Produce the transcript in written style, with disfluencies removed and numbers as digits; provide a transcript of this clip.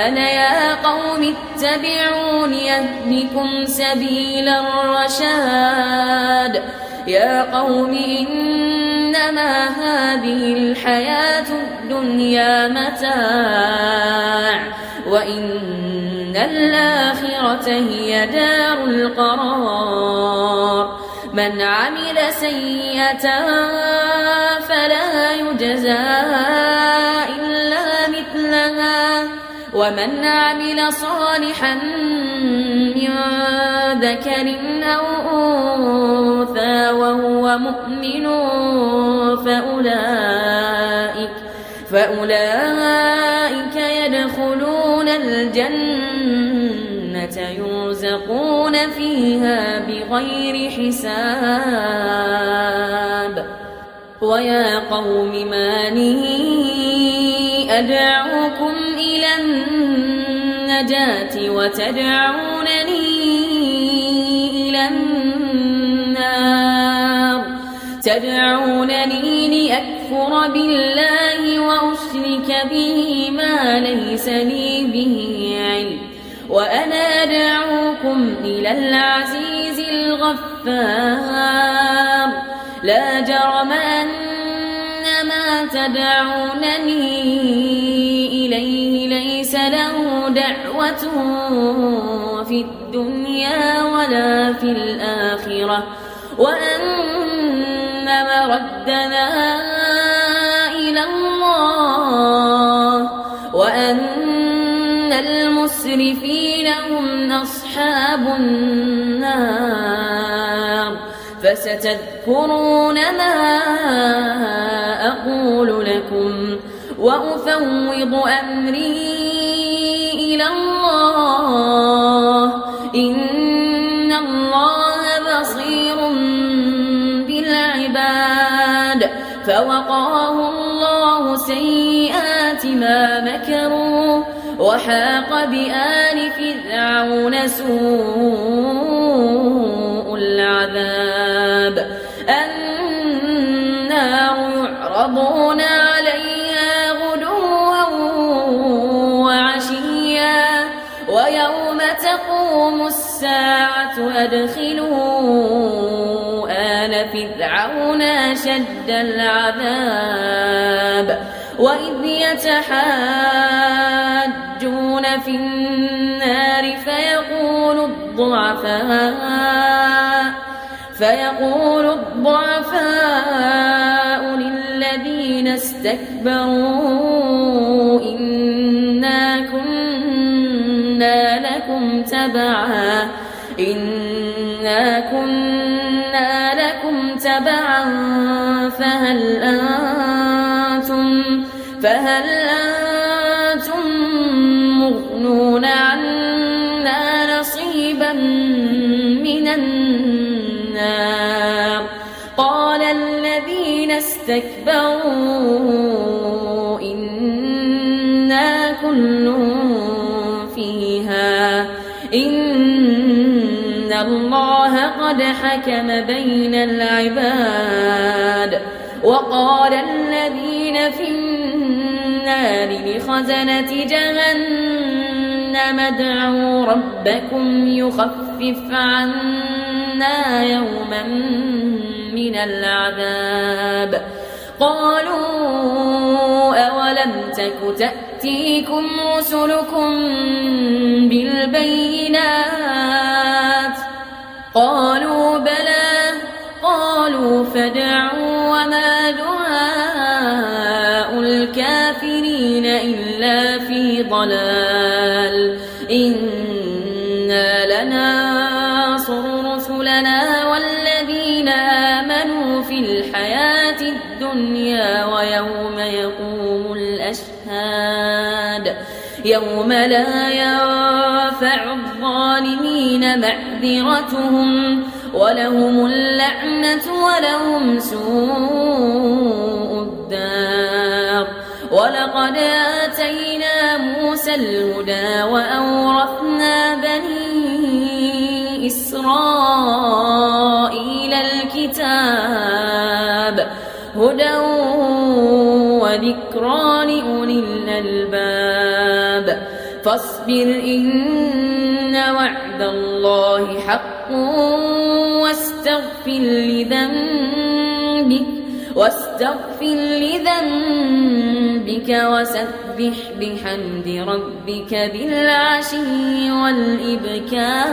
وآمن يا قوم اتبعون يهدكم سبيل الرشاد يا قوم إنما هذه الحياة الدنيا متاع وإن الآخرة هي دار القرار من عمل سيئة فلا يجزى إلا مثلها ومن عمل صالحا من ذكر أو أنثى وهو مؤمن فأولئك يدخلون الجنة يرزقون فيها بغير حساب ويا قوم ما لي أدعوكم إلى النجاة وتدعونني إلى النار تدعونني لأكفر بالله وأشرك به ما ليس لي به علم وأنا أدعوكم إلى العزيز الغفار لا جرم أن ما تدعونني إليه ليس له دعوة في الدنيا ولا في الآخرة وأن مردنا إلى الله وأن المسرفين هم أصحاب النار فستذكرون ما أقول لكم وأفوض أمري إلى الله إن الله بصير بالعباد فوقاه الله سيئات ما مكروا وحاق بآل فرعون سوء العذاب النار يعرضون عليها غدوا وعشيا ويوم تقوم الساعة أدخلوا آل فرعون أشد العذاب وإذ يتحاجون في النار فيقول الضعفاء للذين استكبروا إنا كنا لكم تبعا فهل أنتم مغنون عنا نصيبا من النار قال الذين استكبروا إنا كل فيها إن الله قد حكم بين العباد وقال الذين في النار لخزنة جهنم ادعوا ربكم يخفف عنا يوما من العذاب قالوا أولم تك تأتيكم رسلكم بالبينات قالوا بلى قالوا فادعوا وما دعاء الكافرين إلا في ضلال إنا لننصر رسلنا والذين آمنوا في الحياة الدنيا ويوم يقوم الأشهاد يوم لا ينفع الظالمين معذرتهم ولهم اللعنة ولهم سوء الدار ولقد آتينا موسى الهدى وأورثنا بني إسرائيل الكتاب هدى وذكرى لأولي الألباب فاصبر إن وعد الله حق واستغفر لذنبك وسبح بحمد ربك بالعشي والإبكار.